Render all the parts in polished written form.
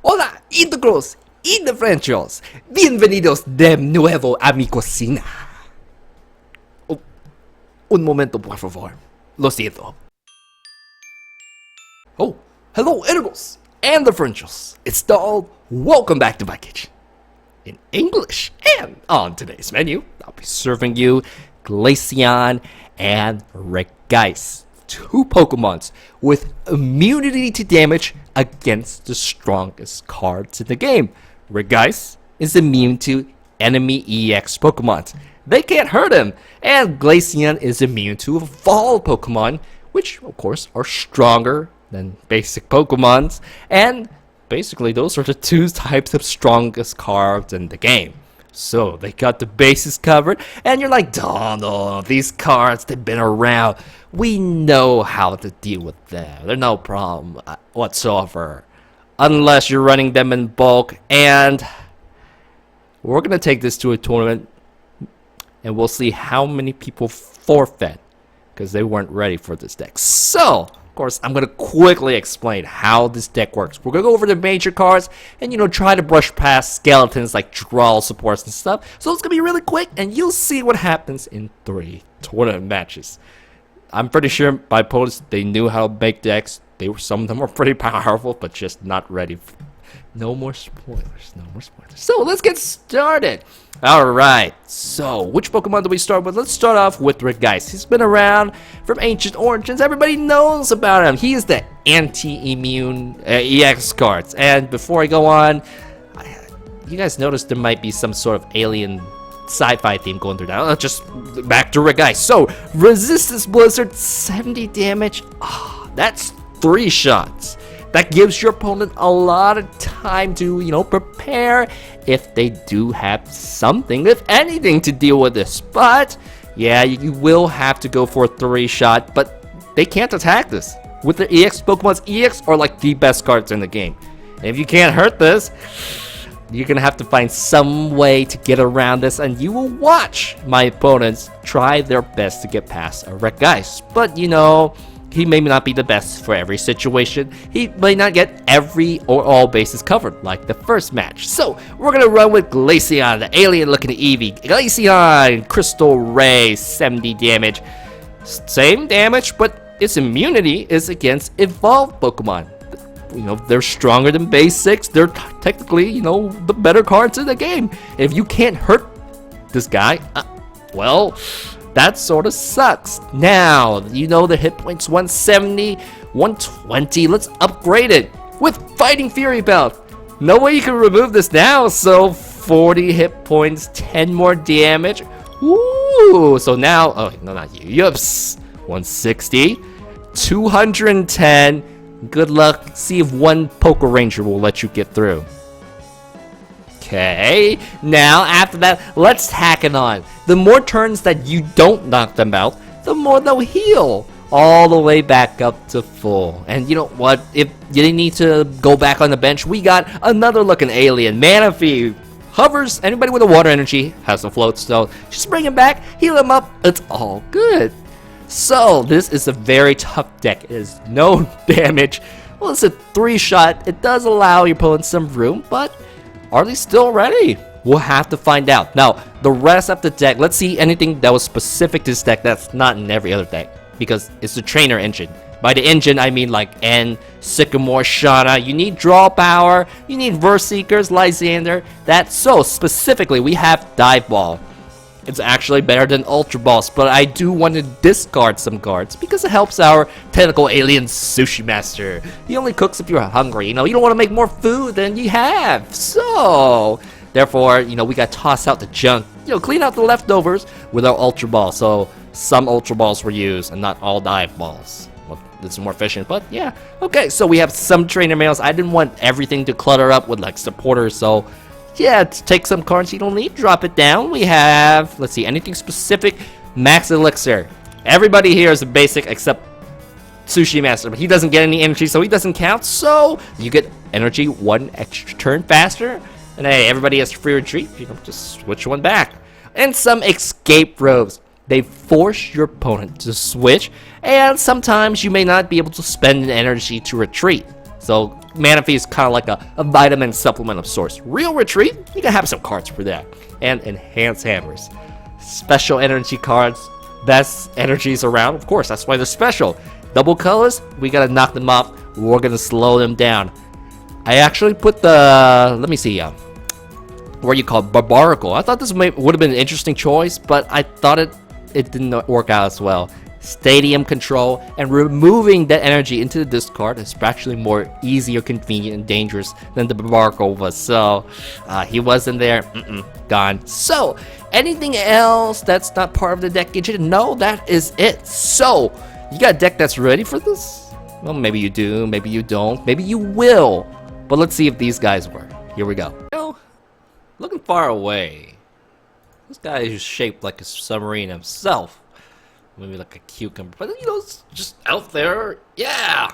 Hola, íntegros y Differentials. Bienvenidos de nuevo a mi cocina. Oh, un momento, por favor. Lo siento. Oh, hello, íntegros and Differentials. It's Dahl. Welcome back to my kitchen. In English, and on today's menu, I'll be serving you Glaceon and Regice, two Pokemons with immunity to damage against the strongest cards in the game. Regice is immune to enemy EX Pokemon. They can't hurt him, and Glaceon is immune to evolved Pokemon, which of course are stronger than basic Pokemons, and basically those are the two types of strongest cards in the game. So they got the bases covered, and you're like, oh no, these cards, they've been around. We know how to deal with them. They're no problem whatsoever. Unless you're running them in bulk, and we're going to take this to a tournament, and we'll see how many people forfeit, because they weren't ready for this deck. So, of course, I'm going to quickly explain how this deck works. We're going to go over the major cards and, try to brush past skeletons like draw supports and stuff. So it's going to be really quick, and you'll see what happens in 3 tournament matches. I'm pretty sure my opponents, they knew how to make decks. Some of them were pretty powerful, but just not ready. No more spoilers. No more spoilers. So let's get started. Alright, so which Pokemon do we start with? Let's start off with Regice. He's been around from Ancient Origins. Everybody knows about him. He is the anti-immune EX cards. And before I go on, you guys noticed there might be some sort of alien sci-fi theme going through now. Just back to Regice. So, Resistance Blizzard, 70 damage. That's 3 shots. That gives your opponent a lot of time to, prepare if they do have something, if anything, to deal with this. But, yeah, you will have to go for a 3-shot, but they can't attack this. With the EX Pokemon's EX are like the best cards in the game. And if you can't hurt this, you're going to have to find some way to get around this, and you will watch my opponents try their best to get past a Regice. But, he may not be the best for every situation. He may not get every or all bases covered like the first match. So we're going to run with Glaceon, the alien looking Eevee. Glaceon, Crystal Ray, 70 damage. Same damage, but its immunity is against evolved Pokemon. They're stronger than base 6. They're technically, the better cards in the game. If you can't hurt this guy, well, that sort of sucks. Now, the hit points 170, 120. Let's upgrade it with Fighting Fury Belt. No way you can remove this now. So 40 hit points, 10 more damage. Ooh, so now, oh, no, not you. Yups. 160, 210. Good luck. See if one Poke Ranger will let you get through. Okay, now after that, let's hack it on. The more turns that you don't knock them out, the more they'll heal all the way back up to full. And you know what? If you need to go back on the bench, we got another looking alien, Manaphy. Hovers, anybody with a water energy has some floats, so just bring him back, heal him up, it's all good. So, this is a very tough deck. It is no damage. Well, it's a 3-shot. It does allow your opponent some room, but are they still ready? We'll have to find out. Now, the rest of the deck, let's see anything that was specific to this deck that's not in every other deck, because it's the trainer engine. By the engine, I mean like N, Sycamore, Shauna. You need draw power, you need Verse Seekers, Lysander. That's so specifically, we have Dive Ball. It's actually better than Ultra Balls, but I do want to discard some cards because it helps our tentacle alien Sushi Master. He only cooks if you're hungry. You don't want to make more food than you have. So, therefore, we got to toss out the junk. Clean out the leftovers with our Ultra Ball. So, some Ultra Balls were used and not all Dive Balls. Well, it's more efficient, but yeah. Okay, so we have some trainer mails. I didn't want everything to clutter up with like supporters, so yeah, take some cards you don't need, drop it down. We have, let's see, anything specific? Max Elixir. Everybody here is a basic except Sushi Master, but he doesn't get any energy, so he doesn't count. So you get energy 1 extra turn faster. And hey, everybody has free retreat. Just switch one back. And some escape robes. They force your opponent to switch, and sometimes you may not be able to spend an energy to retreat. So Manaphy is kind of like a vitamin supplement of sorts. Real Retreat, you gotta have some cards for that. And Enhanced Hammers. Special energy cards, best energies around. Of course, that's why they're special. Double colors, we gotta knock them off. We're gonna slow them down. I actually put the, let me see, what do you call it, Barbarical. I thought this would have been an interesting choice, but I thought it didn't work out as well. Stadium control and removing that energy into the discard is actually more easier, convenient, and dangerous than the Barbarical was. So he wasn't there. Gone. So anything else that's not part of the deck, no, that is it. So you got a deck that's ready for this? Well, maybe you do, maybe you don't, maybe you will. But let's see if these guys work. Here we go. Looking far away. This guy is shaped like a submarine himself. Maybe like a cucumber, but you know, it's just out there. Yeah,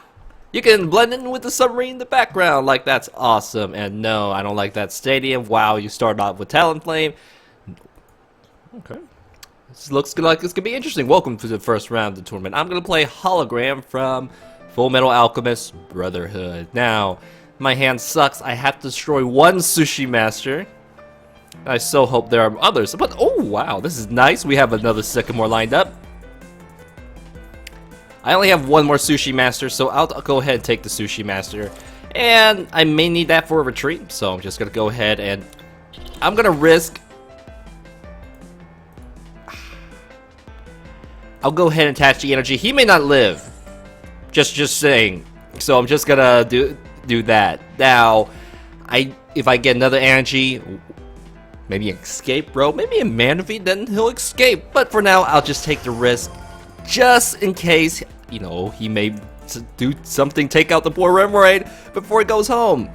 you can blend in with the submarine in the background. Like, that's awesome. And no, I don't like that stadium. Wow, you start off with Talonflame. Okay, this looks like this could be interesting. Welcome to the first round of the tournament. I'm gonna play Hologram from Full Metal Alchemist Brotherhood. Now, my hand sucks. I have to destroy one Sushi Master. I so hope there are others. But oh wow, this is nice. We have another Sycamore lined up. I only have one more Sushi Master, so I'll go ahead and take the Sushi Master. And I may need that for a retreat, so I'm just going to go ahead and I'm going to risk. I'll go ahead and attach the energy. He may not live. Just saying. So I'm just going to do that. Now, if I get another energy, maybe escape, bro. Maybe a Manaphy, then he'll escape. But for now, I'll just take the risk. Just in case, you know, he may do something, take out the poor Remoraid before he goes home.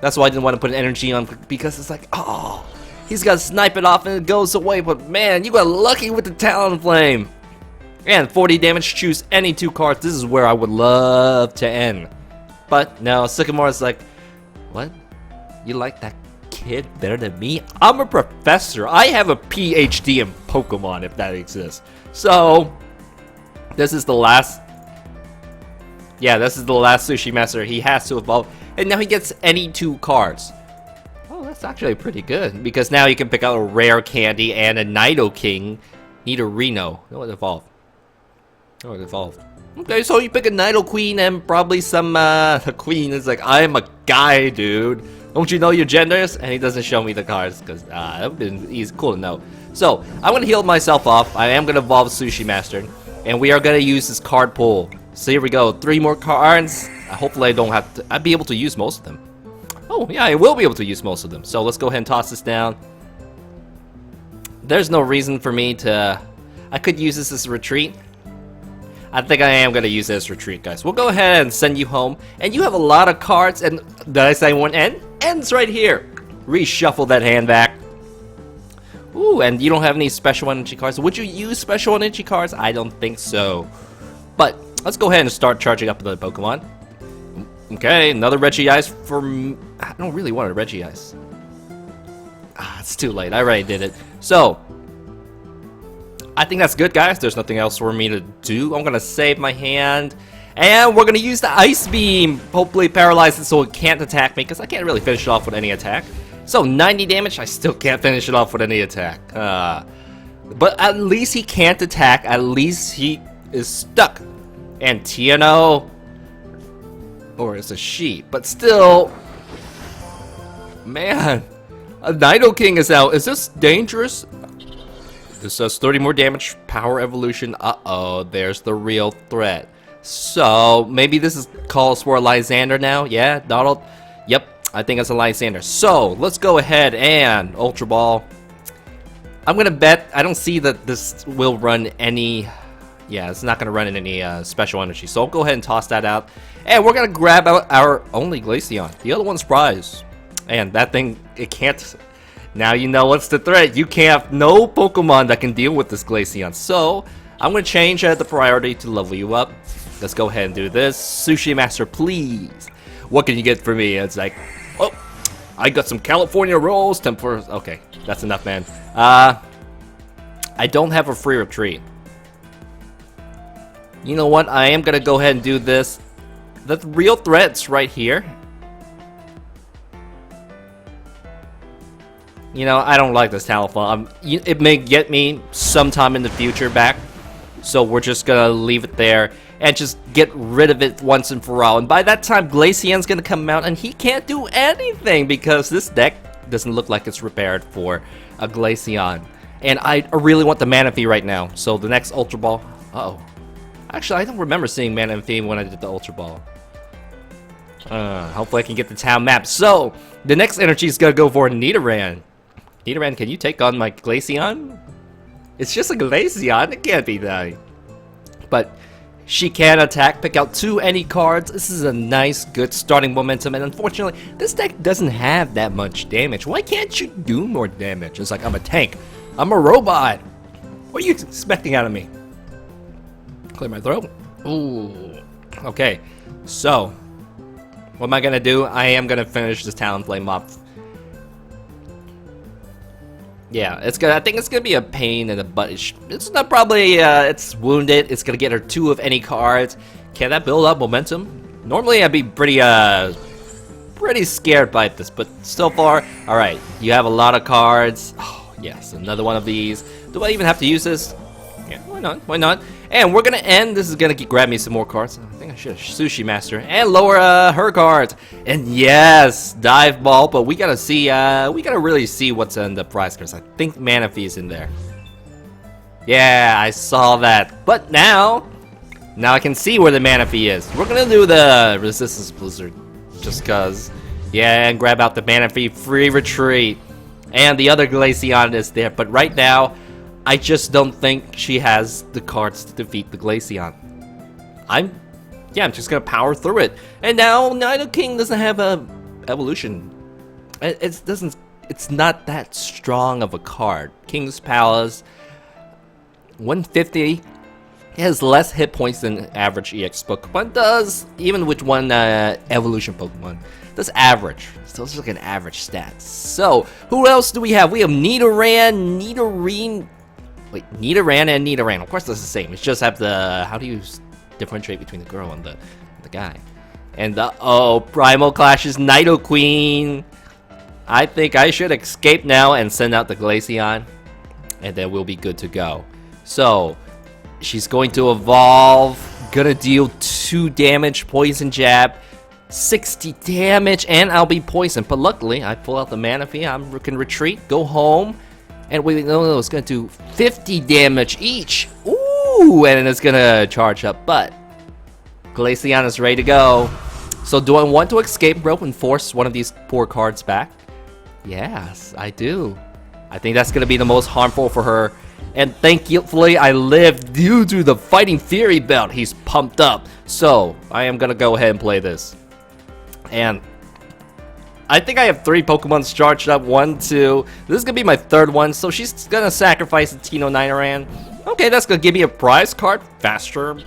That's why I didn't want to put an energy on, because it's like, oh, he's got to snipe it off and it goes away. But man, you got lucky with the Talonflame. And 40 damage, choose any two cards. This is where I would love to end. But no, Sycamore is like, what? You like that kid better than me? I'm a professor. I have a PhD in Pokemon, if that exists. So this is the last. Yeah, this is the last Sushi Master. He has to evolve. And now he gets any two cards. Oh, that's actually pretty good. Because now you can pick out a rare candy and a Nidoking. Nidorino. No, it evolved. Oh, it evolved. Okay, so you pick a Nidoqueen and probably some, the queen is like, I'm a guy, dude. Don't you know your genders? And he doesn't show me the cards, because, that would have been easy, cool to know. So, I'm going to heal myself off. I am going to evolve Sushi Master. And we are going to use this card pool. So here we go. 3 more cards. Hopefully I don't have to. I'll be able to use most of them. Oh, yeah, I will be able to use most of them. So let's go ahead and toss this down. There's no reason for me to. I could use this as a retreat. I think I am going to use this as a retreat, guys. We'll go ahead and send you home. And you have a lot of cards. And did I say one end? Ends right here. Reshuffle that hand back. Ooh, and you don't have any special energy cards. Would you use special energy cards? I don't think so. But let's go ahead and start charging up the Pokemon. Okay, another Regice for me. I don't really want a Regice. It's too late. I already did it. So, I think that's good, guys. There's nothing else for me to do. I'm going to save my hand. And we're going to use the Ice Beam. Hopefully paralyze it so it can't attack me, because I can't really finish it off with any attack. So 90 damage, I still can't finish it off with any attack. But at least he can't attack. At least he is stuck. And TNO, or it's a she, but still, man, a Nidoking is out. Is this dangerous? This does 30 more damage, power evolution. Uh-oh, there's the real threat. So maybe this is calls for a Lysander now. Yeah, Donald. Yep. I think it's a Lysander. So, let's go ahead and Ultra Ball. I'm going to bet, I don't see that this will run any, yeah, it's not going to run in any special energy. So, I'll go ahead and toss that out. And we're going to grab out our only Glaceon. The other one's prize. And that thing, it can't, now you know what's the threat. You can't, no Pokemon that can deal with this Glaceon. So, I'm going to change the priority to level you up. Let's go ahead and do this. Sushi Master, please. What can you get for me? It's like, oh, I got some California rolls. Okay, that's enough, man. I don't have a free retreat. You know what? I am gonna go ahead and do this. The real threat's right here. You know, I don't like this Talonflame. It may get me sometime in the future back. So we're just gonna leave it there and just get rid of it once and for all. And by that time, Glaceon's gonna come out and he can't do anything because this deck doesn't look like it's prepared for a Glaceon. And I really want the Manaphy right now. So the next Ultra Ball. Uh-oh. Actually, I don't remember seeing Manaphy when I did the Ultra Ball. Hopefully I can get the town map. So the next energy is gonna go for Nidoran. Nidoran, can you take on my Glaceon? It's just a Glaceon, it can't be that. But she can attack, pick out 2 any cards. This is a nice, good starting momentum. And unfortunately, this deck doesn't have that much damage. Why can't you do more damage? It's like, I'm a tank. I'm a robot. What are you expecting out of me? Clear my throat. Ooh. Okay, so what am I gonna do? I am gonna finish this Talonflame off. Yeah, it's gonna. I think it's gonna be a pain in the butt. It's not probably. It's wounded. It's gonna get her 2 of any cards. Can that build up momentum? Normally, I'd be pretty scared by this, but so far, all right. You have a lot of cards. Oh yes, another one of these. Do I even have to use this? Yeah, why not? Why not? And we're gonna end. This is gonna grab me some more cards. I think I should Sushi Master and lower her cards. And yes, Dive Ball. But we gotta see. We gotta really see what's in the prize cards. I think Manaphy is in there. Yeah, I saw that. But now I can see where the Manaphy is. We're gonna do the Resistance Blizzard, just cause. Yeah, and grab out the Manaphy. Free retreat, and the other Glaceon is there. But right now, I just don't think she has the cards to defeat the Glaceon. I'm just gonna power through it. And now Nidoking doesn't have a evolution. It's not that strong of a card. King's Palace, 150. It has less hit points than average EX Pokemon does, even with one evolution Pokemon. That's average. So it's like an average stat. So who else do we have? We have Nidoran, Wait, Nidoran and Nidoran. Of course, that's the same. It's just have the. How do you differentiate between the girl and the guy? And the Primal Clashes Nidoqueen. I think I should escape now and send out the Glaceon, and then we'll be good to go. So she's going to evolve. Gonna deal 2 damage, poison jab, 60 damage, and I'll be poisoned. But luckily, I pull out the Manaphy. I can retreat, go home. And wait, no, it's gonna do 50 damage each. Ooh, and it's gonna charge up, but Glaceon is ready to go. So do I want to escape rope and force one of these poor cards back? Yes, I do. I think that's gonna be the most harmful for her. And thankfully, I lived due to the Fighting Fury belt. He's pumped up. So I am gonna go ahead and play this. And I think I have 3 Pokemons charged up. 1, 2. This is gonna be my 3rd one, so she's gonna sacrifice the Tino Nidoran. Okay, that's gonna give me a prize card. Faster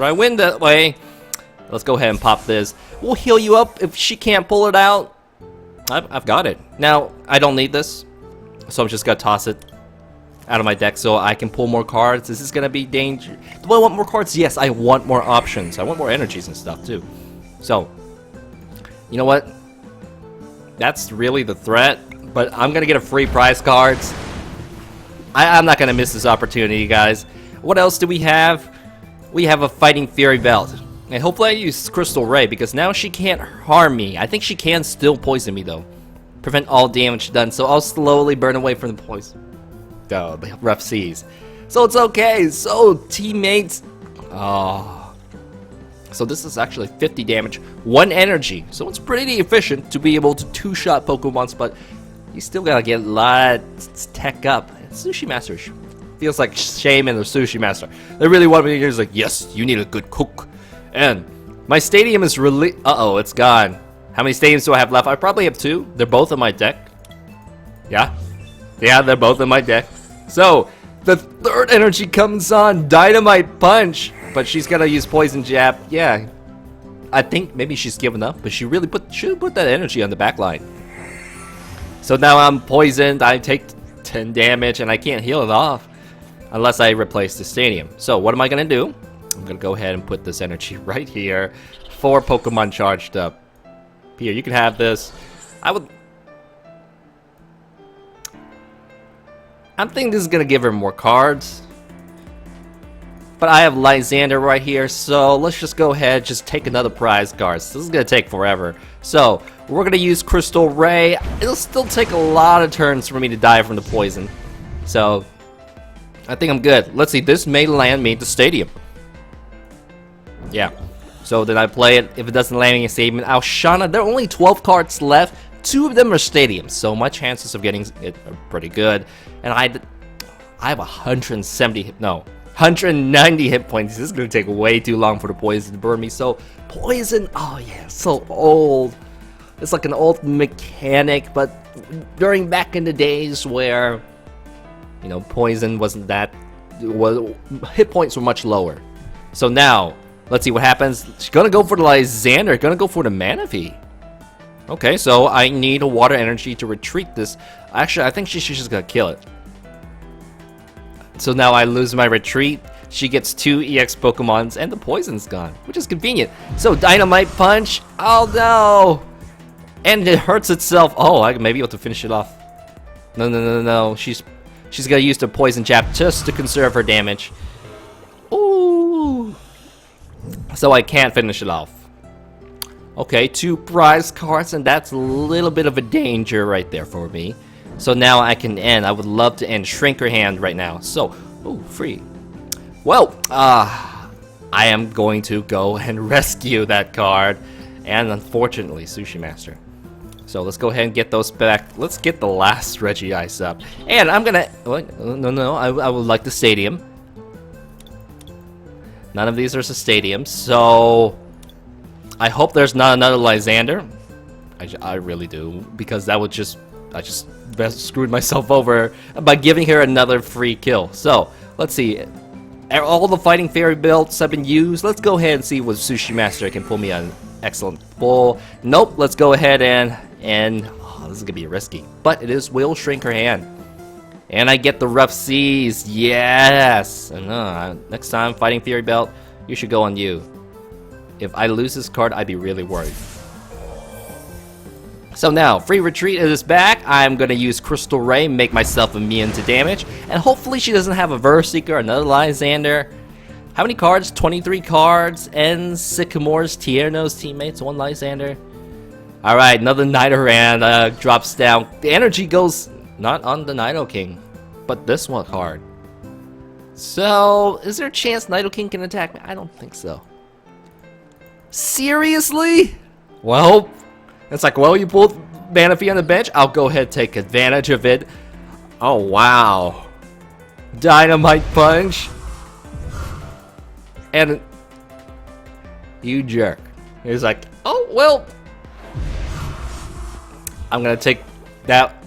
I win that way. Let's go ahead and pop this. We'll heal you up if she can't pull it out. I've got it. Now, I don't need this, so I'm just gonna toss it out of my deck so I can pull more cards. This is gonna be danger. Do I want more cards? Yes, I want more options. I want more energies and stuff too. So, you know what? That's really the threat, but I'm gonna get a free prize cards. I'm not gonna miss this opportunity, guys. What else do we have? We have a Fighting Fury belt. And hopefully I use Crystal Ray, because now she can't harm me. I think she can still poison me, though. Prevent all damage done, so I'll slowly burn away from the poison. Oh, the rough seas. So it's okay. So, teammates. Oh. So this is actually 50 damage, 1 energy. So it's pretty efficient to be able to 2-shot Pokemons, but you still gotta get lots tech up. Sushi Master feels like shame in the Sushi Master. They really want me to hear like, yes, you need a good cook. And my stadium is really. Uh-oh, it's gone. How many stadiums do I have left? I probably have 2. They're both in my deck. Yeah, they're both in my deck. So the 3rd energy comes on, Dynamite Punch. But she's gonna use Poison Jab. Yeah, I think maybe she's given up, but she really should put that energy on the back line. So now I'm poisoned. I take 10 damage, and I can't heal it off unless I replace the stadium. So what am I gonna do? I'm gonna go ahead and put this energy right here. 4 Pokemon charged up. Here, you can have this. I'm thinking this is gonna give her more cards. But I have Lysander right here, so let's just go ahead, just take another prize card. This is gonna take forever. So, we're gonna use Crystal Ray. It'll still take a lot of turns for me to die from the poison. So, I think I'm good. Let's see, this may land me at the stadium. Yeah. So then I play it. If it doesn't land me a stadium, Alshana, there are only 12 cards left. 2 of them are stadiums, so my chances of getting it are pretty good. And I have 190 hit points. This is gonna take way too long for the poison to burn me. So poison, oh yeah, so old. It's like an old mechanic, but during back in the days where, you know, poison wasn't that, hit points were much lower. So now, let's see what happens. She's gonna go for the Lysander, gonna go for the Manaphy. Okay, so I need a water energy to retreat this. Actually, I think she's just gonna kill it. So now I lose my retreat. She gets 2 EX Pokemons and the poison's gone, which is convenient. So Dynamite Punch. Oh no! And it hurts itself. Oh, I maybe able to finish it off. No. She's gonna use the Poison Jab just to conserve her damage. Ooh. So I can't finish it off. Okay, 2 prize cards, and that's a little bit of a danger right there for me. So now I can end. I would love to end Shrinker Hand right now. So, ooh, free. Well, I am going to go and rescue that card. And unfortunately, Sushi Master. So let's go ahead and get those back. Let's get the last Regice up. And I'm gonna... No, I would like the stadium. None of these are stadiums, so... I hope there's not another Lysander. I really do, because that would just... I just screwed myself over by giving her another free kill. So, let's see. All the Fighting Fairy builds have been used. Let's go ahead and see what Sushi Master can pull me an excellent pull. Nope, let's go ahead and oh, this is gonna be risky. But it is Will Shrink Her Hand. And I get the Rough Seas. Yes! Next time, Fighting Fury Belt, you should go on you. If I lose this card, I'd be really worried. So now, Free Retreat is back. I'm gonna use Crystal Ray, make myself immune to damage. And hopefully she doesn't have a Verse Seeker, another Lysander. How many cards? 23 cards. And Sycamore's Tierno's teammates, 1 Lysander. Alright, another Nidoran drops down. The energy goes not on the Nidoking, but this one card. So, is there a chance Nidoking can attack me? I don't think so. Seriously? Well, it's like, well, you pulled Manaphy on the bench. I'll go ahead and take advantage of it. Oh, wow. Dynamite Punch. And you jerk. He's like, oh, well. I'm going to take that.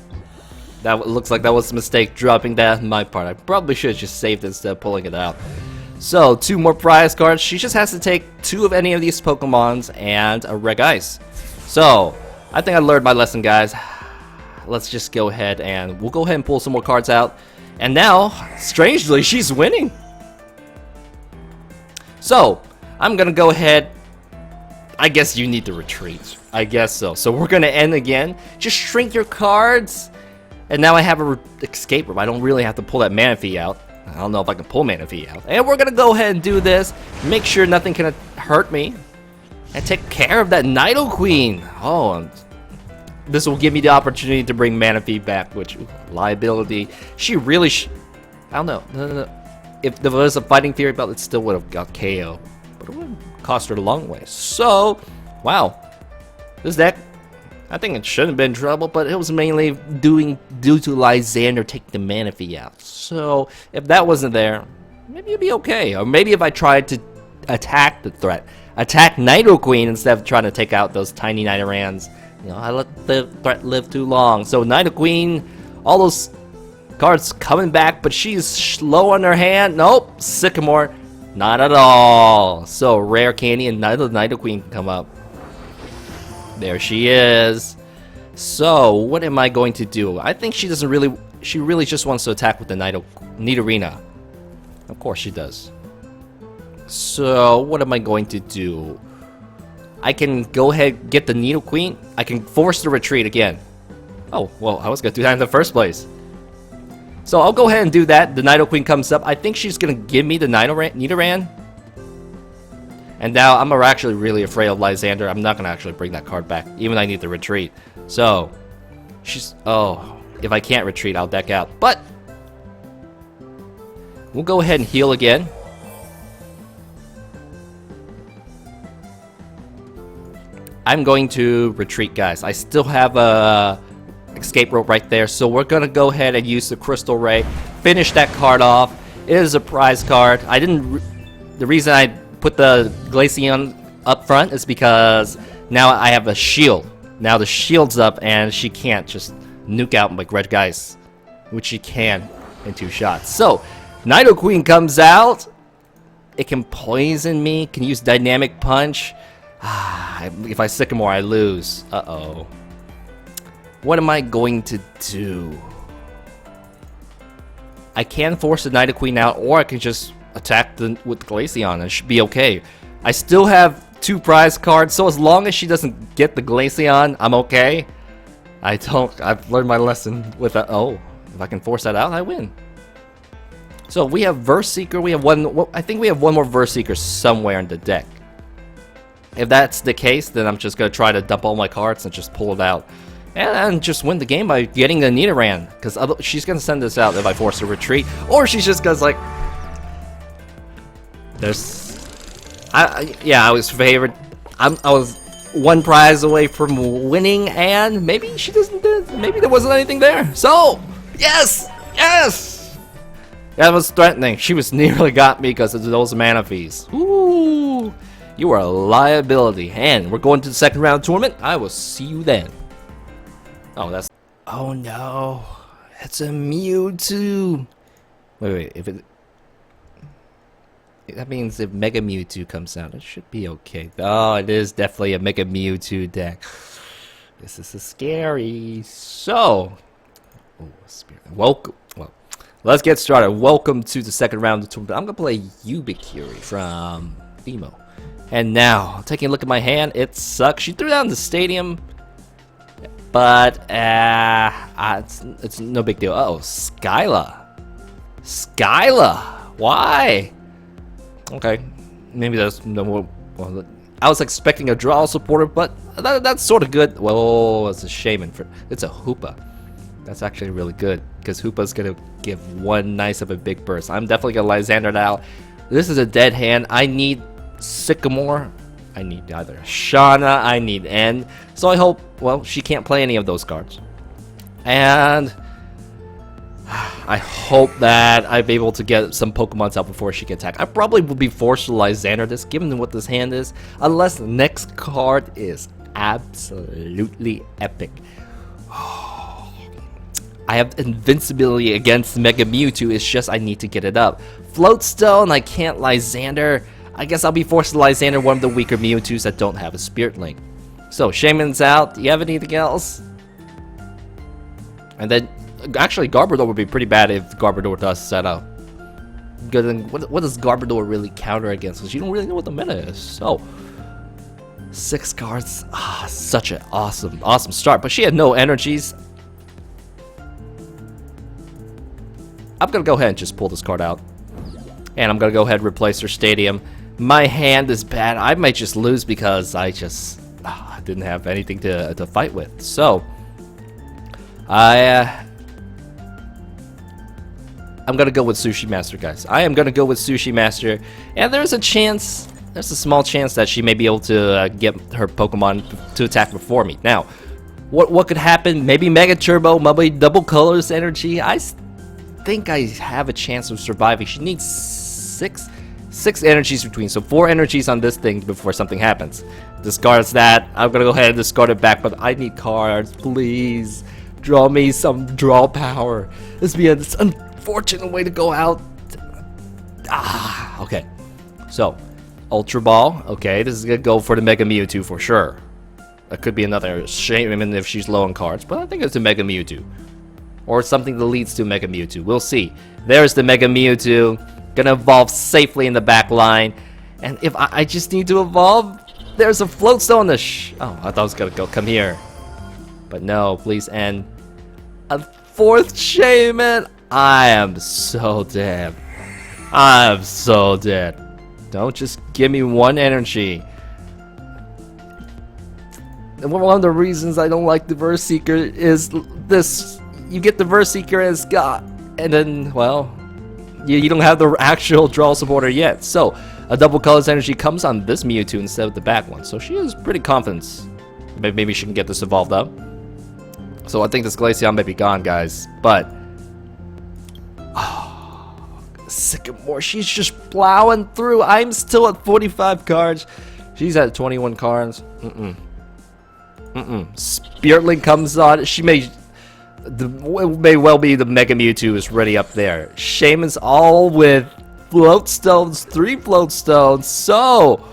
That looks like that was a mistake, dropping that on my part. I probably should have just saved it instead of pulling it out. So, 2 more prize cards. She just has to take 2 of any of these Pokemons and a Regice. So, I think I learned my lesson, guys. Let's just go ahead and we'll go ahead and pull some more cards out. And now, strangely, she's winning. So, I'm gonna go ahead. I guess you need to retreat. I guess so. So we're gonna end again. Just shrink your cards. And now I have a escape room. I don't really have to pull that Manaphy out. I don't know if I can pull Manaphy out. And we're gonna go ahead and do this. Make sure nothing can hurt me. And take care of that Nidoqueen. Oh, this will give me the opportunity to bring Manaphy back, which, liability. She really, I don't know. No. If there was a Fighting Fury belt, it still would have got KO. But it would have cost her a long way. So, wow. This deck, I think it shouldn't have been trouble, but it was mainly due to Lysander taking the Manaphy out. So, if that wasn't there, maybe it'd be okay. Or maybe if I tried to attack the threat. Attack Nidoqueen instead of trying to take out those tiny Nidorans. You know, I let the threat live too long. So Nidoqueen, all those cards coming back, but she's slow on her hand. Nope, Sycamore, not at all. So Rare Candy and Nidoqueen can come up. There she is. So what am I going to do? I think she doesn't really. She really just wants to attack with the Nidorina. Of course she does. So, what am I going to do? I can go ahead and get the Nidoqueen. I can force the retreat again. Oh, well, I was going to do that in the first place. So I'll go ahead and do that. The Nidoqueen comes up. I think she's gonna give me the Nidoran. And now I'm actually really afraid of Lysander. I'm not gonna actually bring that card back, even I need to retreat. So she's if I can't retreat, I'll deck out. But we'll go ahead and heal again. I'm going to retreat, guys. I still have a escape rope right there, so we're gonna go ahead and use the Crystal Ray, finish that card off. It is a prize card. The reason I put the Glaceon up front is because now I have a shield. Now the shield's up and she can't just nuke out like Regice, which she can in 2 shots. So Nidoqueen comes out. It can poison me, can use Dynamic Punch. If I Sycamore, I lose. Uh-oh. What am I going to do? I can force the Nidoqueen out, or I can just attack with Glaceon and it should be okay. I still have 2 prize cards, so as long as she doesn't get the Glaceon, I'm okay. I've learned my lesson with that. Oh, if I can force that out, I win. So we have Verse Seeker. We have I think we have one more Verse Seeker somewhere in the deck. If that's the case, then I'm just gonna try to dump all my cards and just pull it out. And just win the game by getting the Nidoran. Because she's going to send this out if I force a retreat. Or she's just going to like... I was favored. I was 1 prize away from winning. And maybe she doesn't... Maybe there wasn't anything there. So, yes! Yes! That was threatening. She was nearly got me because of those mana fees. Ooh! You are a liability. And we're going to the second round tournament. I will see you then. Oh, that's... Oh, no. It's a Mewtwo. Wait. That means if Mega Mewtwo comes out, it should be okay. Oh, it is definitely a Mega Mewtwo deck. This is scary. So... Oh, Spirit. Welcome. Well, let's get started. Welcome to the second round of the tournament. I'm going to play Ubiquity from Emo. And now, taking a look at my hand, it sucks. She threw down the stadium... But, it's no big deal. Uh-oh, Skyla. Why? Okay, maybe there's no more. Well, I was expecting a draw supporter, but that's sort of good. Well, it's a Shaman. It's a Hoopa. That's actually really good, because Hoopa's going to give 1 nice of a big burst. I'm definitely going to Lysander now. This is a dead hand. I need Sycamore. I need either Shauna, I need N. So I hope, well, she can't play any of those cards. And I hope that I'm able to get some Pokemons out before she can attack. I probably will be forced to Lysander this, given what this hand is. Unless the next card is absolutely epic. I have invincibility against Mega Mewtwo, it's just I need to get it up. Floatstone, I can't Lysander. I guess I'll be forced to Lysander one of the weaker Mewtwo's that don't have a Spirit Link. So, Shaman's out. Do you have anything else? And then, actually, Garbodor would be pretty bad if Garbodor does set up. Because then, what does Garbodor really counter against? Because you don't really know what the meta is. So, 6 cards. Such an awesome start. But she had no energies. I'm going to go ahead and just pull this card out. And I'm going to go ahead and replace her Stadium. My hand is bad. I might just lose because I just didn't have anything to fight with. So, I'm going to go with Sushi Master, guys. I am going to go with Sushi Master. And there's a small chance that she may be able to get her Pokemon to attack before me. Now, what could happen? Maybe Mega Turbo, maybe Double Colors Energy. I think I have a chance of surviving. She needs 6 energies between, so 4 energies on this thing before something happens. Discards that. I'm gonna go ahead and discard it back, but I need cards. Please draw me some draw power. This would be an unfortunate way to go out. Okay. So, Ultra Ball. Okay, this is gonna go for the Mega Mewtwo for sure. That could be another Shaman if she's low on cards, but I think it's a Mega Mewtwo. Or something that leads to Mega Mewtwo. We'll see. There's the Mega Mewtwo. Gonna evolve safely in the back line. And if I just need to evolve, there's a Floatstone on the oh, I thought it was gonna come here. But no, please end. A 4th Shaman. I am so dead. I am so dead. Don't just give me one energy. And one of the reasons I don't like the Verse Seeker is this. You get the Verse Seeker as God, and then, well, you don't have the actual draw supporter yet. So, a double colors energy comes on this Mewtwo instead of the back one. So she is pretty confident. Maybe she can get this evolved up. So I think this Glaceon may be gone, guys. But Sycamore, she's just plowing through. I'm still at 45 cards. She's at 21 cards. Spirit Link comes on. She may well be the Mega Mewtwo is ready up there. Shaman's all with float stones, 3 float stones. So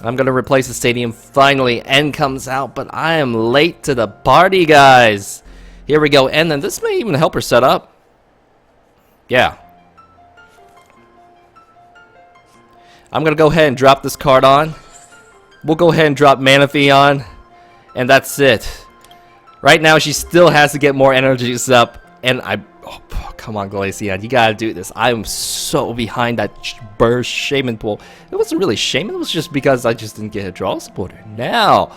I'm gonna replace the stadium finally. N comes out, but I am late to the party, guys. Here we go. And then this may even help her set up. Yeah. I'm gonna go ahead and drop this card on. We'll go ahead and drop Manaphy on, and that's it. Right now, she still has to get more energies up, and oh, come on, Glaceon, you gotta do this. I am so behind that burst Shaman pool. It wasn't really Shaman, it was just because I just didn't get a draw supporter. Now,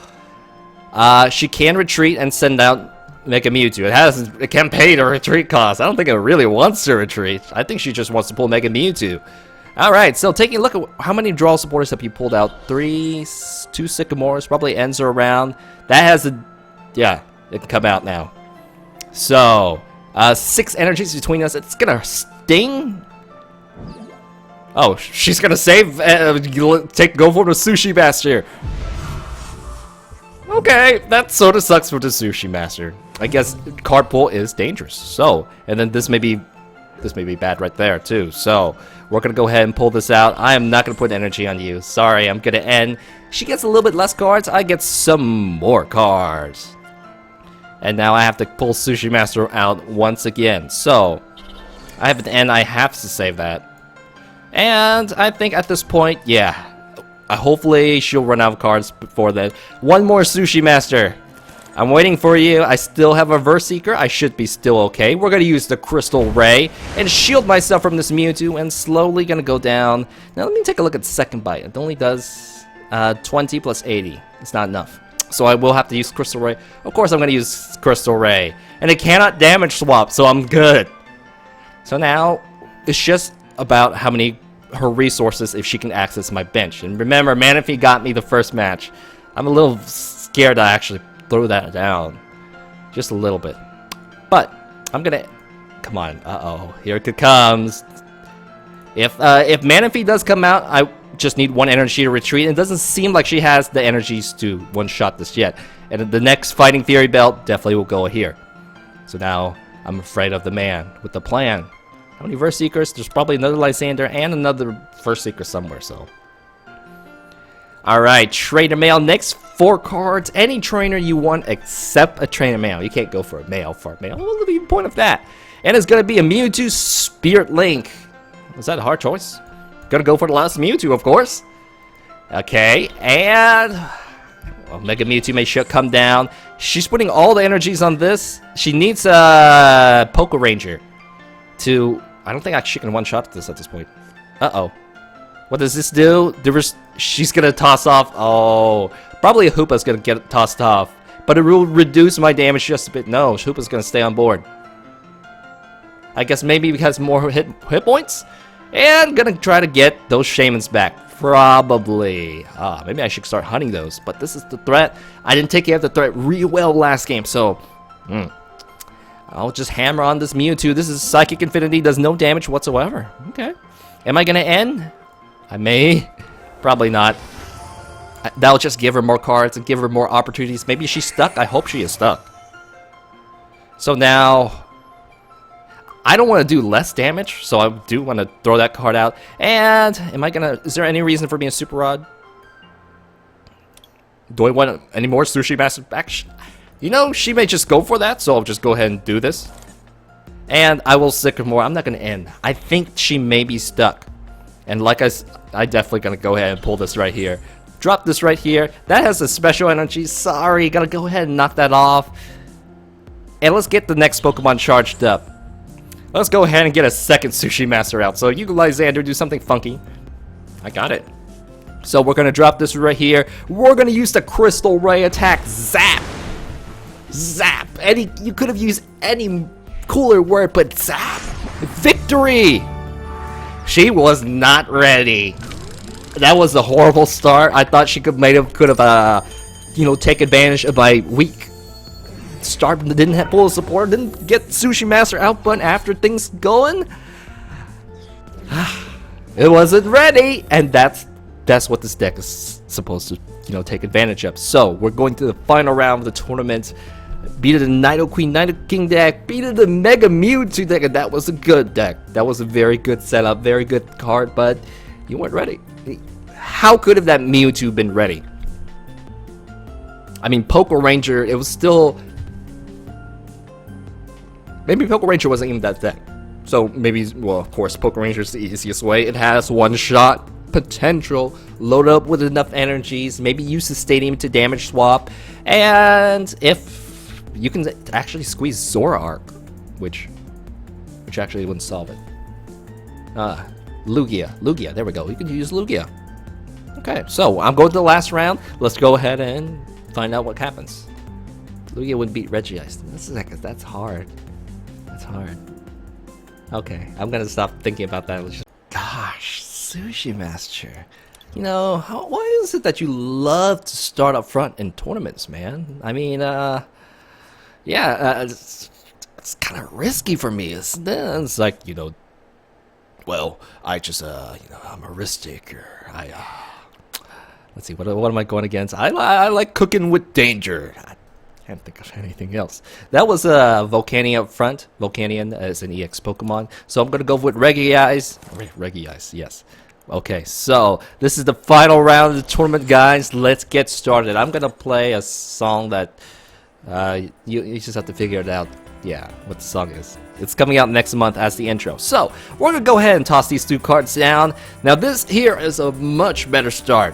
she can retreat and send out Mega Mewtwo. It can pay the retreat cost. I don't think it really wants to retreat. I think she just wants to pull Mega Mewtwo. Alright, so taking a look at how many draw supporters have you pulled out. 2 Sycamores, probably ends are around. That has a, yeah, it can come out now. So, 6 energies between us. It's gonna sting. Oh, she's gonna save. Go for the Sushi Master. Okay, that sort of sucks for the Sushi Master. I guess card pull is dangerous. So, and then this may be bad right there too. So, we're gonna go ahead and pull this out. I am not gonna put energy on you. Sorry, I'm gonna end. She gets a little bit less cards. I get some more cards. And now I have to pull Sushi Master out once again. So, I have an end. I have to save that. And I think at this point, yeah. Hopefully she'll run out of cards before then. One more Sushi Master. I'm waiting for you. I still have a Verse Seeker. I should be still okay. We're going to use the Crystal Ray and shield myself from this Mewtwo and slowly going to go down. Now let me take a look at Second Bite. It only does 20 plus 80. It's not enough. So I will have to use Crystal Ray. Of course I'm going to use Crystal Ray. And it cannot damage swap, so I'm good. So now it's just about how many her resources if she can access my bench. And remember, Manaphy got me the first match. I'm a little scared to actually throw that down. Just a little bit. But I'm gonna, come on, here it comes. If Manaphy does come out, I just need 1 energy to retreat. It doesn't seem like she has the energies to one-shot this yet. And the next Fighting Fury belt definitely will go here. So now I'm afraid of the man with the plan. How many Verse Seekers? There's probably another Lysander and another Verse Seeker somewhere, so. Alright, Trainer Mail. Next 4 cards. Any trainer you want except a Trainer Mail. You can't go for a male for a male. What's the point of that? And it's going to be a Mewtwo Spirit Link. Was that a hard choice? Gonna go for the last Mewtwo, of course. Okay, and well, Mega Mewtwo may come down. She's putting all the energies on this. She needs a Poke Ranger to. I don't think she can one-shot this at this point. Uh-oh. What does this do? She's gonna toss off. Oh, probably a Hoopa's gonna get tossed off, but it will reduce my damage just a bit. No, Hoopa's gonna stay on board. I guess maybe because more hit points. And gonna try to get those Shamans back. Probably. Maybe I should start hunting those. But this is the threat. I didn't take care of the threat real well last game. So, I'll just hammer on this Mewtwo. This is Psychic Infinity. Does no damage whatsoever. Okay. Am I gonna end? I may. Probably not. That'll just give her more cards and give her more opportunities. Maybe she's stuck. I hope she is stuck. So now, I don't want to do less damage, so I do want to throw that card out. And am I gonna? Is there any reason for me a Super Rod? Do I want any more Sushi Master back? You know, she may just go for that, so I'll just go ahead and do this. And I will Sycamore. I'm not gonna end. I think she may be stuck. And like I definitely gonna go ahead and pull this right here. Drop this right here. That has a special energy. Sorry, gotta go ahead and knock that off. And let's get the next Pokemon charged up. Let's go ahead and get a second Sushi Master out. So you, Lysander, do something funky. I got it. So we're gonna drop this right here. We're gonna use the Crystal Ray attack. Zap! Zap! You could have used any cooler word, but zap! Victory! She was not ready. That was a horrible start. I thought she could have, you know, take advantage of my weak start. Didn't have full support. Didn't get Sushi Master out, but after things going, it wasn't ready, and that's what this deck is supposed to, you know, take advantage of. So we're going to the final round of the tournament. Beat the Nidoking, Nidoking deck, beat the Mega Mewtwo deck, and that was a good deck. That was a very good setup, very good card, but you weren't ready. How could have that Mewtwo been ready? I mean, Poke Ranger, it was still... Maybe Poke Ranger wasn't even that deck. So maybe, well, of course, Poke Ranger is the easiest way. It has one-shot potential, load up with enough energies, maybe use the Stadium to damage swap, and if you can actually squeeze Zoroark, which actually wouldn't solve it. Lugia, there we go. You can use Lugia. Okay, so I'm going to the last round. Let's go ahead and find out what happens. Lugia would beat Regice. That's hard. That's hard. Okay, I'm gonna stop thinking about that. Gosh, Sushi Master. You know, why is it that you love to start up front in tournaments, man? I mean, yeah, it's kind of risky for me. It's like, you know, well, I just, you know, I'm a risk taker. Let's see, what am I going against? I like cooking with danger. I can't think of anything else. That was Volcanion up front. Volcanion is an EX Pokemon. So I'm going to go with Regice. Regice, yes. Okay, so this is the final round of the tournament, guys. Let's get started. I'm going to play a song that you just have to figure it out. Yeah, what the song is. It's coming out next month as the intro. So we're going to go ahead and toss these two cards down. Now this here is a much better start,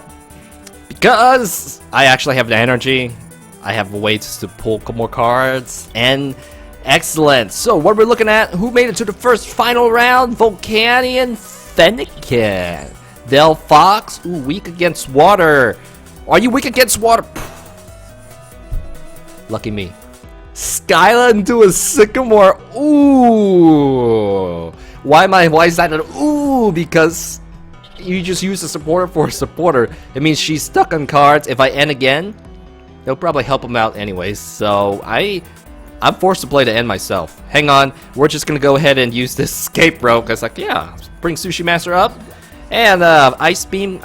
because I actually have the energy. I have ways to pull more cards, and excellent. So what we're looking at, who made it to the first final round? Volcanion Flareon. Del Fox, ooh, weak against water. Are you weak against water? Lucky me. Skyla into a Sycamore. Ooh. Why is that an ooh? Because you just use a supporter for a supporter. It means she's stuck on cards. If I end again, they'll probably help him out anyways. So I'm forced to play to end myself. Hang on, we're just gonna go ahead and use this escape rope. Cause like, yeah, bring Sushi Master up, and Ice Beam.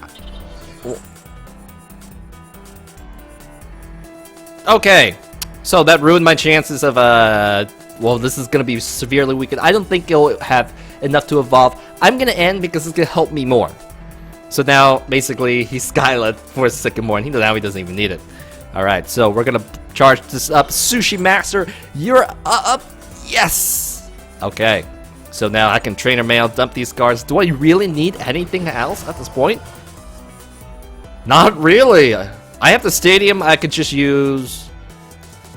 Okay, so that ruined my chances of well, this is gonna be severely weakened. I don't think it'll have enough to evolve. I'm gonna end because it's gonna help me more. So now, basically, he's Skyla for Sycamore, and now he doesn't even need it. Alright, so we're gonna charge this up. Sushi Master, you're up. Yes! Okay, so now I can Trainer Mail, dump these cards. Do I really need anything else at this point? Not really. I have the Stadium, I could just use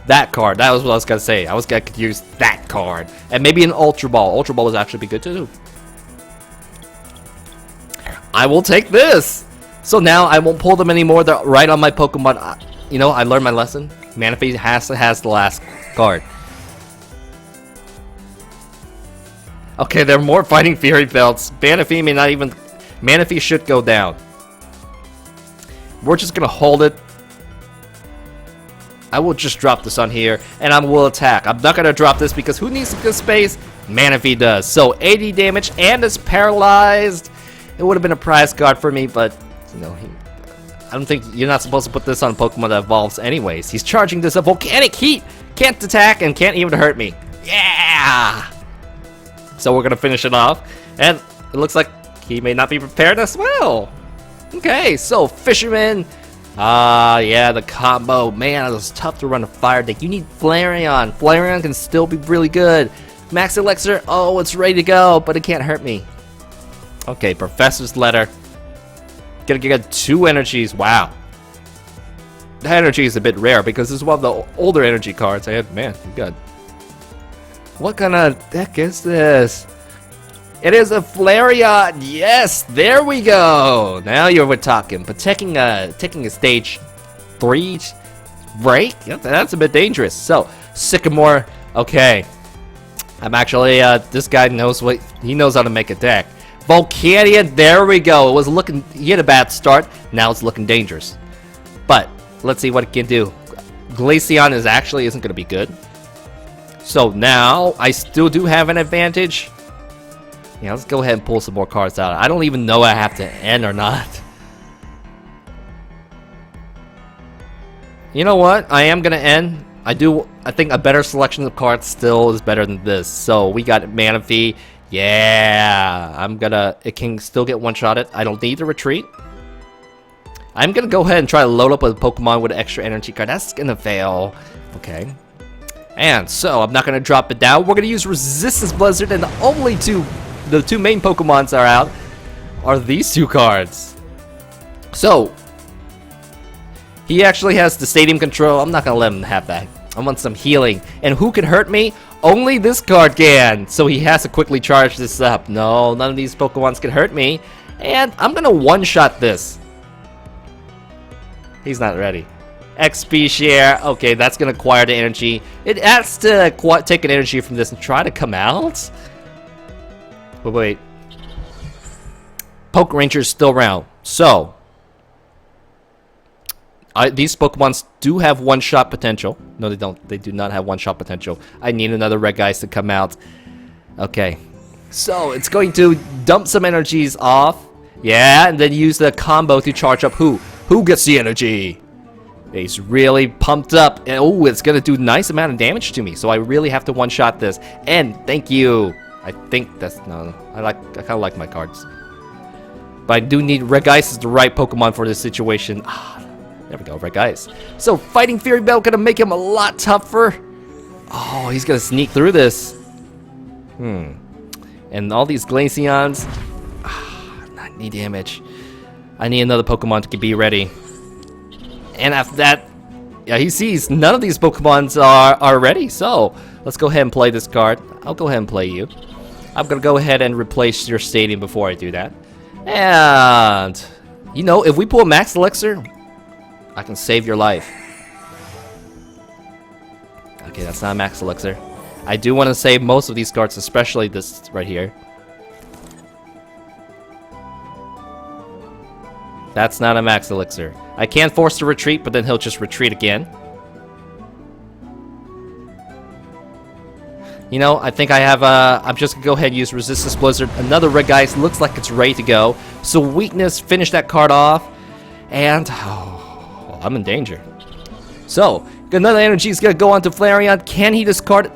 that card. That was what I was gonna say. I could use that card. And maybe an Ultra Ball. Ultra Ball would actually be good too. I will take this! So now I won't pull them anymore. They're right on my Pokemon. You know, I learned my lesson. Manaphy has the last card. Okay, there are more Fighting Fury belts. Manaphy may not even... Manaphy should go down. We're just gonna hold it. I will just drop this on here, and I will attack. I'm not gonna drop this because who needs good space? Manaphy does. So 80 damage, and it's paralyzed. It would have been a prize card for me, but you know, I don't think you're not supposed to put this on a Pokemon that evolves anyways. He's charging this up. Volcanic Heat! Can't attack and can't even hurt me. Yeah! So we're gonna finish it off. And it looks like he may not be prepared as well. Okay, so Fisherman. Yeah, the combo. Man, it was tough to run a fire deck. You need Flareon. Flareon can still be really good. Max Elixir. Oh, it's ready to go, but it can't hurt me. Okay, Professor's Letter. Gonna get 2 energies. Wow. The energy is a bit rare because this is one of the older energy cards I have. Man, you got What kind of deck is this? It is a Flareon. Yes, there we go. Now we're talking. But taking a stage 3 break, that's a bit dangerous. So Sycamore, okay. I'm actually this guy knows he knows how to make a deck. Volcanion, there we go. It was looking, he had a bad start. Now it's looking dangerous. But let's see what it can do. Glaceon isn't going to be good. So now I still do have an advantage. Yeah, let's go ahead and pull some more cards out. I don't even know I have to end or not. You know what? I am gonna end. I think a better selection of cards still is better than this. So we got Manaphy. Yeah, it can still get one-shotted. I don't need to retreat. I'm gonna go ahead and try to load up a Pokemon with an extra energy card. That's gonna fail. Okay. And so I'm not gonna drop it down. We're gonna use Resistance Blizzard, and the two main Pokemons are out are these two cards. So he actually has the stadium control. I'm not gonna let him have that. I want some healing. And who can hurt me? Only this card can. So he has to quickly charge this up. No, none of these Pokemons can hurt me. And I'm gonna one-shot this. He's not ready. XP share. Okay, that's gonna acquire the energy. It has to take an energy from this and try to come out. But wait. Poke Ranger's still around. So these Pokemons do have one-shot potential. No, they don't. They do not have one-shot potential. I need another Regice to come out. Okay. So it's going to dump some energies off. Yeah, and then use the combo to charge up who? Who gets the energy? He's really pumped up. And oh, it's going to do a nice amount of damage to me. So I really have to one-shot this. And thank you. I think that's no. I kind of like my cards, but I do need Regice is the right Pokemon for this situation. There we go, Regice. So Fighting Fury Bell gonna make him a lot tougher. Oh, he's gonna sneak through this. And all these Glaceons. Not any damage. I need another Pokemon to be ready. And after that, yeah, he sees none of these Pokemons are ready. So let's go ahead and play this card. I'll go ahead and play you. I'm gonna go ahead and replace your stadium before I do that. And you know, if we pull a Max Elixir, I can save your life. Okay, that's not a Max Elixir. I do want to save most of these cards, especially this right here. That's not a Max Elixir. I can force the retreat, but then he'll just retreat again. You know, I think I have I'm just gonna go ahead and use Resistance Blizzard. Another Regice looks like it's ready to go. So Weakness, finish that card off. And I'm in danger. So another energy is gonna go on to Flareon. Can he discard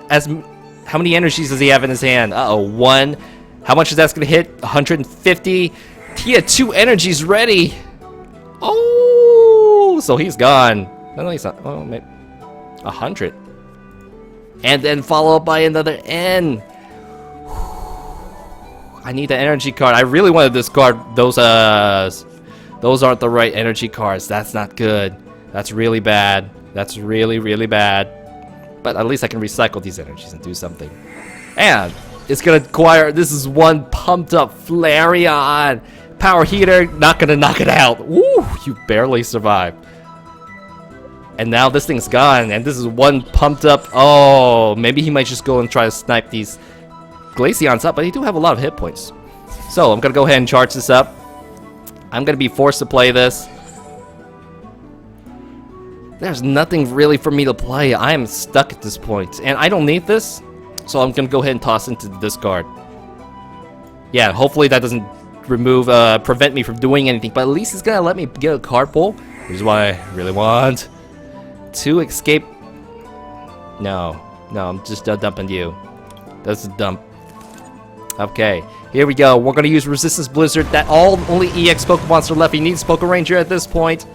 how many energies does he have in his hand? One. How much is that gonna hit? 150. He had 2 energies ready. Oh, so he's gone. No, he's not. Oh, maybe 100. And then follow up by another N. I need the energy card. I really want to discard those. Those aren't the right energy cards. That's not good. That's really bad. That's really, really bad. But at least I can recycle these energies and do something. And it's gonna acquire. This is one pumped up Flareon. Power Heater, not gonna knock it out. Woo! You barely survived. And now this thing's gone, and this is one pumped up. Oh, maybe he might just go and try to snipe these Glaceons up, but he do have a lot of hit points. So I'm gonna go ahead and charge this up. I'm gonna be forced to play this. There's nothing really for me to play. I am stuck at this point, and I don't need this, so I'm gonna go ahead and toss into the discard. Yeah, hopefully that doesn't prevent me from doing anything, but at least he's gonna let me get a card pull, which is what I really want. To escape. No, I'm just dumping you. That's a dump. Okay, here we go. We're gonna use Resistance Blizzard. That only EX Pokemons are left. He needs Poke Ranger at this point.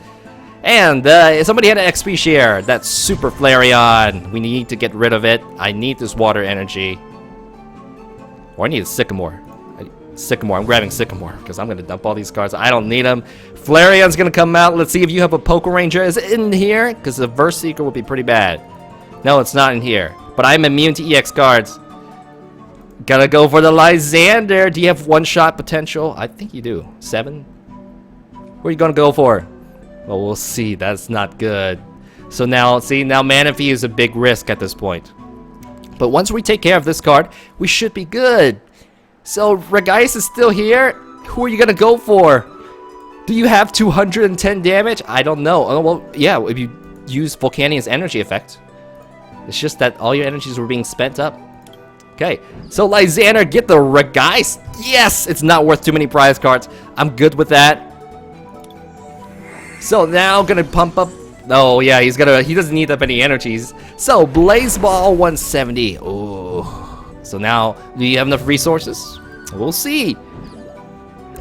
And somebody had an XP share. That's Super Flareon. We need to get rid of it. I need this water energy. Or I need a Sycamore. I'm grabbing Sycamore because I'm gonna dump all these cards. I don't need them. Flareon's gonna come out. Let's see if you have a Poke Ranger. Is it in here? Because the Verse Seeker will be pretty bad. No, it's not in here. But I'm immune to EX cards. Gotta go for the Lysander. Do you have one-shot potential? I think you do. 7? What are you gonna go for? Well, we'll see. That's not good. So now, see, now Manaphy is a big risk at this point. But once we take care of this card, we should be good. So Regice is still here. Who are you gonna go for? Do you have 210 damage? I don't know. Oh, well, yeah, if you use Volcanion's energy effect. It's just that all your energies were being spent up. Okay, so Lysander, get the Regice. Yes, it's not worth too many prize cards. I'm good with that. So now gonna pump up. Oh yeah, he doesn't need that many energies. So Blaze Ball 170. Oh, so now do you have enough resources? We'll see.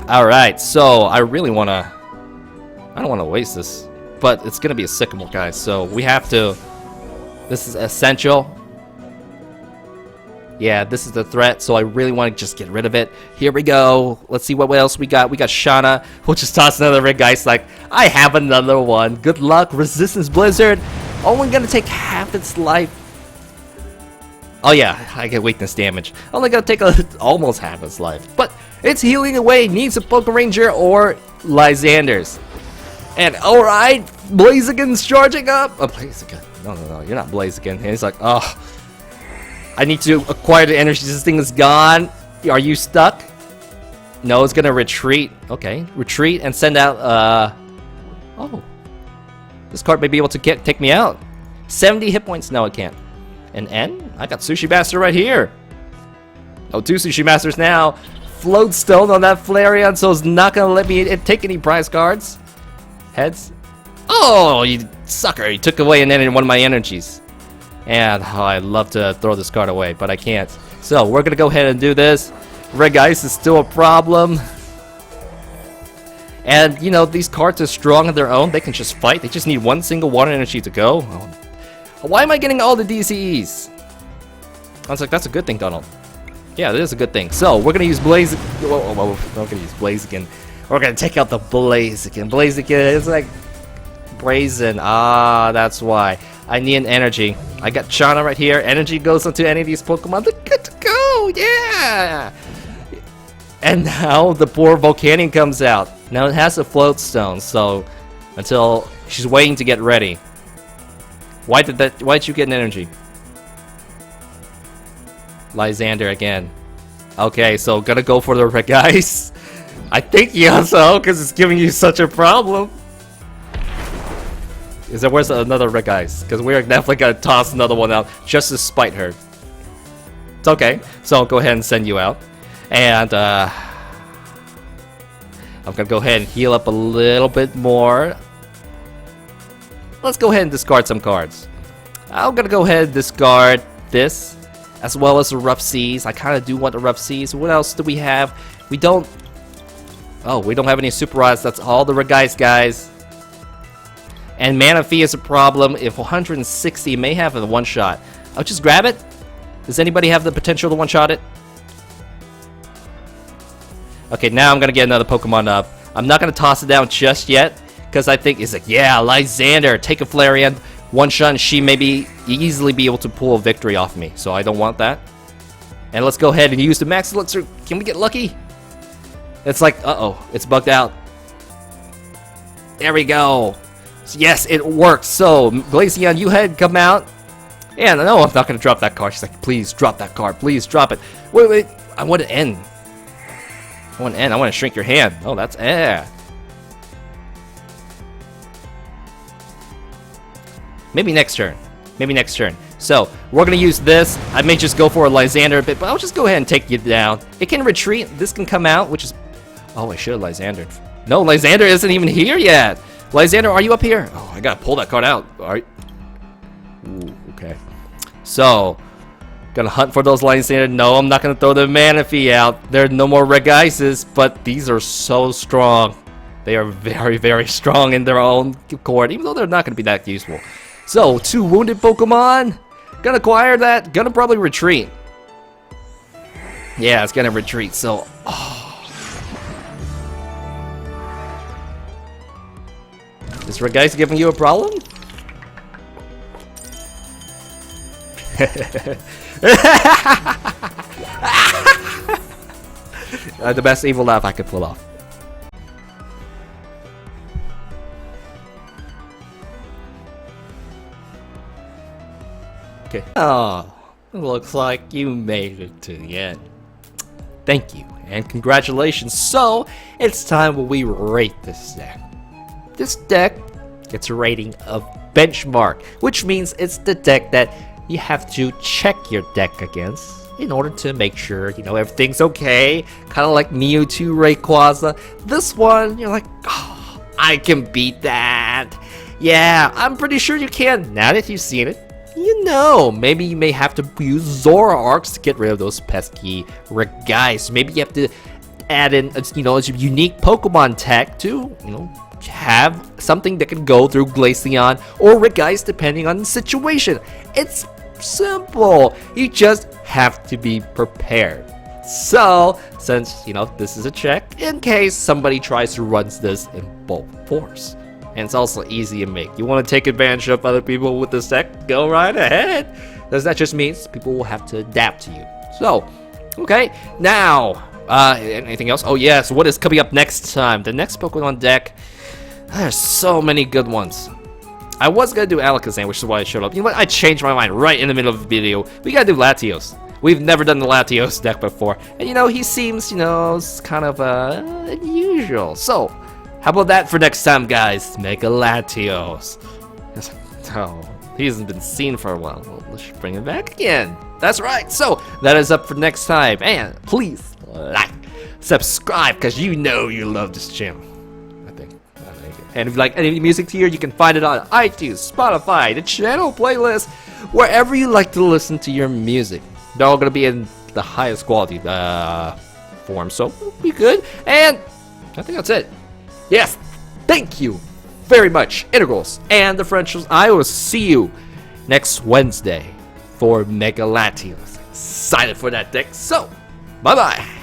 All right, so I don't wanna waste this, but it's gonna be a Sycamore, guys. So we have to. This is essential. Yeah, this is the threat, so I really want to just get rid of it. Here we go. Let's see what else we got. We got Shauna. We'll just toss another red guys. Like, I have another one. Good luck. Resistance Blizzard. Only gonna take half its life. Oh yeah, I get weakness damage. Only gonna take almost half its life. But it's healing away. Needs a Poke Ranger or Lysander's. And alright, Blaziken's charging up. Oh, Blaziken. No, you're not Blaziken. And he's like, oh. I need to acquire the energy. This thing is gone. Are you stuck? No, it's gonna retreat. Okay, retreat and send out. Oh, this card may be able to take me out. 70 hit points. No, it can't. And N. I got Sushi Master right here. Oh, 2 Sushi Masters now. Float Stone on that Flareon, so it's not gonna let me take any prize cards. Heads. Oh, you sucker! You took away one of my energies. And oh, I'd love to throw this card away, but I can't. So we're gonna go ahead and do this. Regice is still a problem. And you know, these cards are strong on their own. They can just fight. They just need one single water energy to go. Oh. Why am I getting all the DCEs? I was like, that's a good thing, Donald. Yeah, that is a good thing. So we're gonna use Blaze. Whoa, we're gonna use Blaziken. We're gonna take out the Blaziken. Blaziken is like brazen. Ah, that's why. I need an energy. I got Shauna right here. Energy goes onto any of these Pokemon. They're good to go. Yeah. And now the poor Volcanion comes out. Now it has a Float Stone, so until she's waiting to get ready. Why did you get an energy? Lysander again. Okay, so gonna go for the Regice. I think so, because it's giving you such a problem. Is there where's another Regice? Because we're definitely gonna toss another one out just to spite her. It's okay. So I'll go ahead and send you out. And I'm gonna go ahead and heal up a little bit more. Let's go ahead and discard some cards. I'm gonna go ahead and discard this, as well as the Rough Seas. I kind of do want the Rough Seas. What else do we have? We don't. Oh, we don't have any Super Rods. That's all the Regice, guys. And Manaphy is a problem. If 160 may have a one-shot, I'll just grab it. Does anybody have the potential to one-shot it? Okay, now I'm gonna get another Pokemon up. I'm not gonna toss it down just yet, because I think it's like, yeah, Lysander, take a Flareon, one-shot, and she may easily be able to pull a victory off me. So I don't want that. And let's go ahead and use the Max Elixir. Can we get lucky? It's like, uh-oh, it's bugged out. There we go. Yes, it worked. So, Glaceon, you had come out. And no, I'm not going to drop that card. She's like, please drop that card. Please drop it. Wait. I want to end. I want to shrink your hand. Oh, that's Maybe next turn. So, we're going to use this. I may just go for a Lysander a bit, but I'll just go ahead and take you down. It can retreat. This can come out, which is... Oh, I should have Lysandered. No, Lysander isn't even here yet. Lysander, are you up here? Oh, I gotta pull that card out. All right. Ooh, okay. So, gonna hunt for those Lysander. No, I'm not gonna throw the Manaphy out. There are no more Regices, but these are so strong. They are very, very strong in their own accord, even though they're not gonna be that useful. So, 2 wounded Pokemon. Gonna acquire that. Gonna probably retreat. Yeah, it's gonna retreat. So, Is Regice giving you a problem? The best evil laugh I could pull off. Okay. Oh, looks like you made it to the end. Thank you and congratulations. So it's time when we rate this deck. This deck gets a rating of benchmark, which means it's the deck that you have to check your deck against in order to make sure, you know, everything's okay. Kind of like Mewtwo Rayquaza. This one, you're like, oh, I can beat that. Yeah, I'm pretty sure you can. Now that you've seen it, you know, maybe you may have to use Zoroarks to get rid of those pesky Regice. Maybe you have to add in, you know, a unique Pokemon tech to, you know, have something that can go through Glaceon or Regice depending on the situation. It's simple. You just have to be prepared. So, since, you know, this is a check in case somebody tries to run this in full force. And it's also easy to make. You want to take advantage of other people with this deck? Go right ahead. Does that just means people will have to adapt to you. So, okay, now, anything else? Oh yes, what is coming up next time? The next Pokemon deck, there's so many good ones. I was gonna do Alakazam, which is why I showed up. You know what? I changed my mind right in the middle of the video. We gotta do Latios. We've never done the Latios deck before. And you know, he seems, you know, kind of unusual. So, how about that for next time, guys? Mega Latios. Oh, he hasn't been seen for a while. Well, let's bring him back again. That's right. So, that is up for next time. And please like, subscribe, because you know you love this channel. I think. And if you like any music here, you can find it on iTunes, Spotify, the channel playlist, wherever you like to listen to your music. They're all going to be in the highest quality form, so we'll be good. And I think that's it. Yes, thank you very much, Integrals and Differentials. I will see you next Wednesday for Mega Latios. Excited for that deck. So, bye-bye.